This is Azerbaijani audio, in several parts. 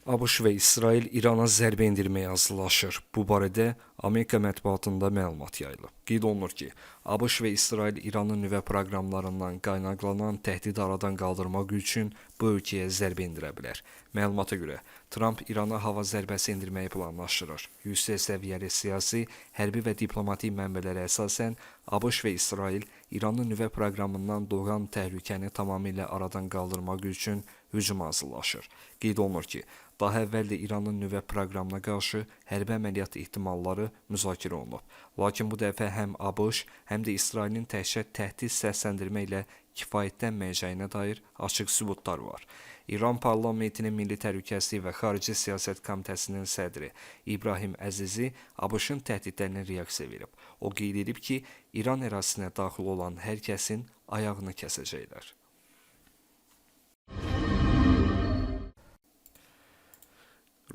ABŞ və İsrail İrana zərbə endirməyə hazırlaşır. Bu barədə Amerika mətbuatında məlumat yayılıb. Qeyd olunur ki, ABŞ və İsrail İranın nüvə proqramlarından qaynaqlanan təhdidi aradan qaldırmaq üçün bu ölkəyə zərbə endirə bilər. Məlumata görə, Trump İrana hava zərbəsi endirməyi planlaşdırır. Yüksək səviyyəli siyasi, hərbi və diplomatik mənbələrə əsasən ABŞ və İsrail İranın nüvə proqramından doğan təhlükəni tamamilə aradan qaldırmaq üçün hücuma hazırlaşır. Qeyd olunur ki, daha əvvəl də İranın nüvə proqramına qarşı hərbi əməliyyat ehtimalları müzakirə olunub. Lakin bu dəfə həm ABŞ, həm də İsrailin təkcə təhdid səsləndirmə ilə kifayətlənməyəcəyinə dair açıq sübutlar var. İran parlamentinin Milli Təhlükəsizlik və Xarici Siyasət Komitəsinin sədri İbrahim Əzizi ABŞ-ın təhdidlərinə reaksiya verib. O qeyd edib ki, İran ərazisinə daxil olan hər kəsin ayağını kəsəcəklər.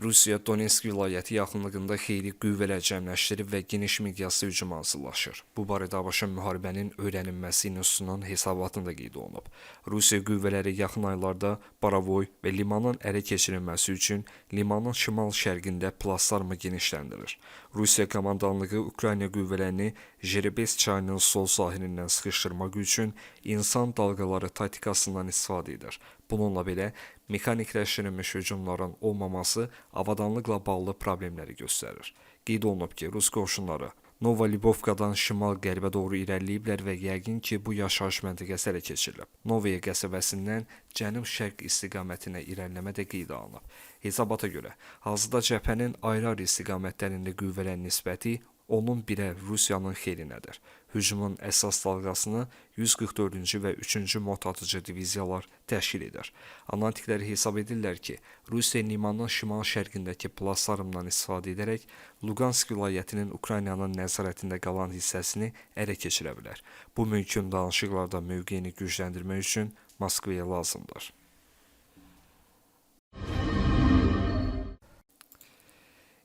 Rusiya Donetsk vilayəti yaxınlığında xeyli qüvvələr cəmləşdirib və geniş miqyaslı hücuma hazırlaşır. Bu barədə ABŞ-ın müharibənin öyrənilməsi institutunun hesabatında qeyd olunub. Rusiya qüvvələri yaxın aylarda Baravoy və limanın ələ keçirilməsi üçün limanın şimal-şərqində plastarmı genişləndirir. Rusiya komandanlığı Ukrayna qüvvələrini Jerebes çayının sol sahilindən sıxışdırmaq üçün insan dalğaları taktikasından istifadə edir. Bununla belə, mexanikləşdirilmiş hücumların olmaması avadanlıqla bağlı problemləri göstərir. Qeyd olunub ki, Rus qoşunları Novolibovkadan şimal-qərbə doğru irəliləyiblər və yəqin ki, bu yaşayış məntəqəsi ələ keçirilib. Novaya qəsəbəsindən cənub-şərq istiqamətinə irəliləmə də qeydə alınıb. Hesabata görə, hazırda cəbhənin ayrı-ayrı istiqamətlərində qüvvələrin nisbəti 10-1-ə Rusiyanın xeyrinədir. Hücumun əsas dalğasını 144-cü və 3-cü mod atıcı diviziyalar təşkil edir. Analitiklər hesab edirlər ki, Rusiya limanın şimal-şərqindəki plastarmdan istifadə edərək Lugansk vilayətinin Ukraynanın nəzarətində qalan hissəsini ələ keçirə bilər. Bu mümkün danışıqlarda mövqeyini gücləndirmək üçün Moskvaya lazımdır.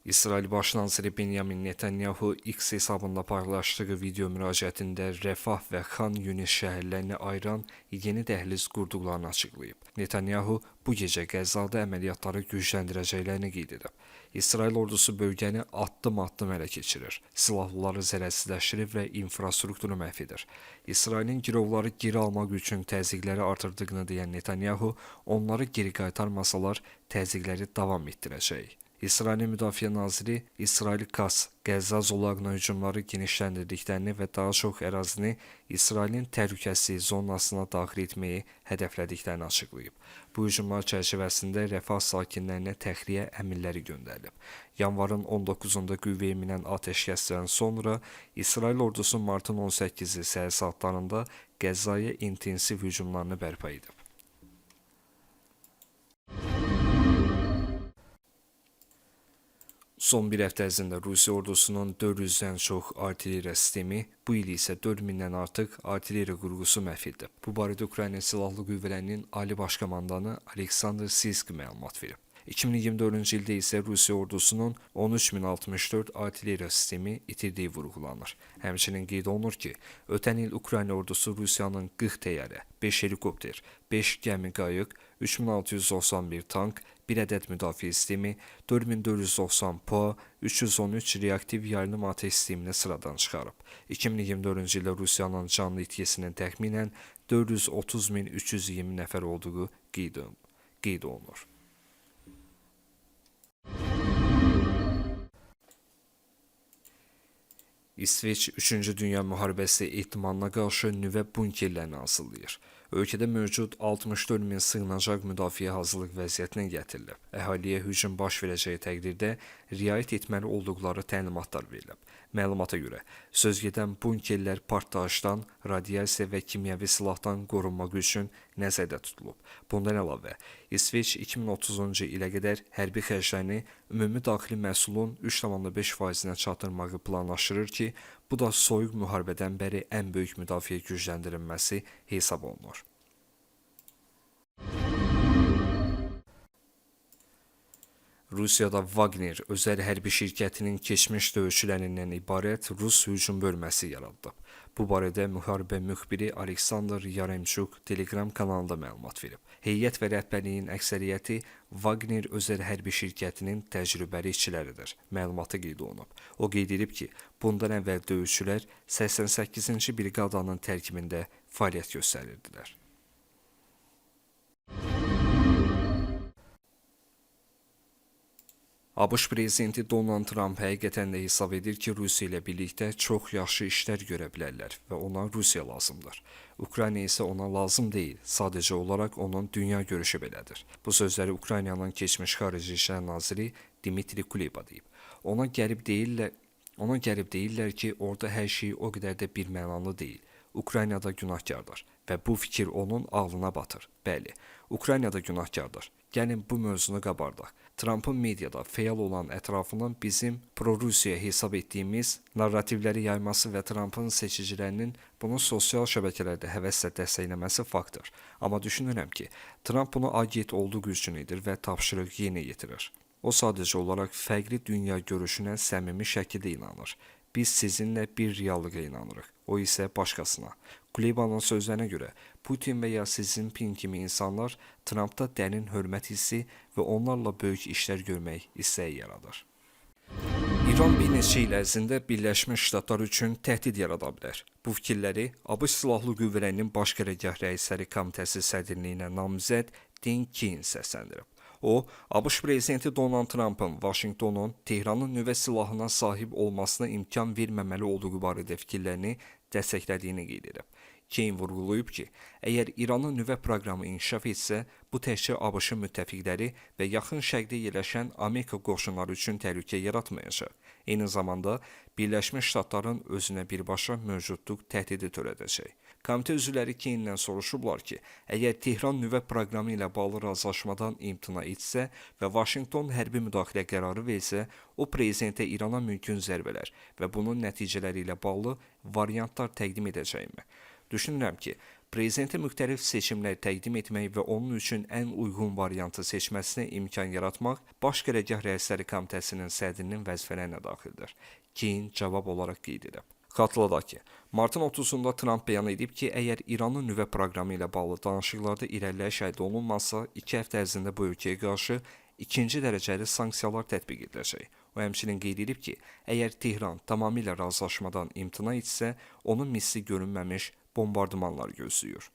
İsrail Baş naziri Benyamin Netanyahu X hesabında paylaşdığı video müraciətində Rəfah və Xan Yunis şəhərlərini ayıran yeni dəhliz qurduqlarını açıqlayıb. Netanyahu bu gecə Qəzzada əməliyyatları gücləndirəcəklərini qeyd edib. İsrail ordusu bölgəni addım-addım ələ keçirir, silahlıları zərərsizləşdirir və infrastrukturu məhv edir. İsrailin girovları geri almaq üçün təzyiqləri artırdığını deyən Netanyahu, onları geri qaytarmasalar təzyiqləri davam etdirəcək. İsrailin Müdafiə naziri İsrail Katz, Qəzza zolağına hücumları genişləndirdiklərini və daha çox ərazini İsrailin təhlükəsizlik zonasına daxil etməyi hədəflədiklərini açıqlayıb. Bu hücumlar çərçivəsində Rəfah sakinlərinə təxliyə əmrləri göndərilib. Yanvarın 19-da qüvvəyə minən atəşkəsdən sonra İsrail ordusu martın 18-i səhər saatlarında Qəzzaya intensiv hücumlarını bərpa edib. Son bir həftə ərzində Rusiya ordusunun 400-dən çox artilleriya sistemi, bu il isə 4000-dən artıq artilleriya qurğusu məhv edilib. Bu barədə Ukrayna Silahlı Qüvvələrinin Ali Baş Komandanı Aleksandr Sirski məlumat verib. 2024-cü ildə isə Rusiya ordusunun 13064 artilleriya sistemi itirdiyi vurğulanır. Həmçinin qeyd olunur ki, ötən il Ukrayna ordusu Rusiyanın 40 təyyarə, 5 helikopter, 5 gəmi qayıq, 3691 tank, 1 ədəd müdafiə sistemi, 4490 PUA, 313 reaktiv yayılım atəş sistemini sıradan çıxarıb. 2024-cü ildə Rusiyanın canlı itkisinin təxminən 430.320 nəfər olduğu qeyd olunur. İsveç 3-cü Dünya müharibəsi ehtimalına qarşı nüvə bunkerlərini hazırlayır. Ölkədə mövcud 64.000 sığınacaq müdafiə hazırlıq vəziyyətinə gətirilib. Əhaliyə hücum baş verəcəyi təqdirdə riayət etməli olduqları təlimatlar verilib. Məlumata görə, sözgedən bunkerlər partlayışdan, radiasiya və kimyəvi silahdan qorunmaq üçün nəzərdə tutulub. Bundan əlavə, İsveç 2030-cu ilə qədər hərbi xərclərini ümumi daxili məhsulun 3,5%-nə çatdırmağı planlaşdırır ki, bu da soyuq müharibədən bəri ən böyük müdafiə gücləndirilməsi hesab olunur. Rusiyada Wagner özəl hərbi şirkətinin keçmiş döyüşçülərindən ibarət Rus hücum bölməsi yaradılıb. Bu barədə müharibə müxbiri Aleksandr Yaremchuk Telegram kanalında məlumat verib. Heyət və rəhbərliyin əksəriyyəti Wagner özəl hərbi şirkətinin təcrübəli işçiləridir. Məlumatı qeyd olunub. O qeyd edib ki, bundan əvvəl döyüşçülər 88-ci briqadanın tərkibində fəaliyyət göstərirdilər. ABŞ prezidenti Donald Trump həqiqətən də hesab edir ki, Rusiya ilə birlikdə çox yaxşı işlər görə bilərlər və ona Rusiya lazımdır. Ukrayna isə ona lazım deyil, sadəcə olaraq onun dünya görüşü belədir. Bu sözləri Ukraynanın keçmiş xarici İşlər naziri Dmitri Kuleba deyib. Ona gəlib deyirlər ki, orada hər şey o qədər də birmənalı deyil. Ukraynada günahkardır və bu fikir onun ağlına batır. Bəli, Ukraynada günahkardır. Gəlin bu mövzunu qabardaq. Trumpın mediada fəal olan ətrafından bizim pro-Rusiya hesab etdiyimiz narrativləri yayması və Trumpın seçicilərinin bunu sosial şəbəkələrdə həvəslə dəstəkləməsi faktdır. Amma düşünürəm ki, Trump bunu agit olduğu üçün edir və tapşırıq yerinə yetirir. O sadəcə olaraq fərqli dünya görüşünə səmimi şəkildə inanır. Biz sizinlə bir reallığa inanırıq, o isə başqasına. Kulebanın sözlərinə görə, Putin və ya Xi Jinping kimi insanlar Trumpda dərin hörmət hissi və onlarla böyük işlər görmək istəyi yaradır. İran bir neçə il ərzində Birləşmiş Ştatlar üçün təhdid yarada bilər. Bu fikirləri ABŞ Silahlı Qüvvələrinin Baş Qərargah Rəisləri Komitəsi sədrliyinə namizəd Dean Keane səsləndirib. O, ABŞ prezidenti Donald Trumpın Vaşinqtonun Tehranın nüvə silahına sahib olmasına imkan verməməli olduğu barədə fikirlərini dəstəklədiyini qeyd edib. Keane vurğulayıb ki, əgər İranın nüvə proqramı inkişaf etsə, bu təkcə ABŞ-ın müttəfiqləri və yaxın şərqdə yerləşən Amerika qoşunları üçün təhlükə yaratmayacaq. Eyni zamanda Birləşmiş Ştatların özünə birbaşa mövcudluq təhdidi törədəcək. Komitə üzvləri Keane-dən soruşublar ki, əgər Tehran nüvə proqramı ilə bağlı razılaşmadan imtina etsə və Vaşinqton hərbi müdaxilə qərarı versə, o prezidentə İrana mümkün zərbələr və bunun nəticələri ilə bağlı variantlar təqdim edəcəkmi? Düşünürəm ki, prezidentə müxtəlif seçimlər təqdim etmək və onun üçün ən uyğun variantı seçməsinə imkan yaratmaq Baş Qərargah Rəisləri Komitəsinin sədrinin vəzifələrinə daxildir. Keane cavab olaraq qeyd edib. Xatırladaq ki, martın 30-da Trump bəyan edib ki, əgər İranın nüvə proqramı ilə bağlı danışıqlarda irəliləyiş əldə olunmazsa, 2 həftə ərzində bu ölkəyə qarşı ikinci dərəcəli sanksiyalar tətbiq ediləcək. O həmçinin qeyd edib ki, əgər Tehran tamamilə razılaşmadan imtina etsə, onun misli görünməmiş bombardımanlar gözləyir.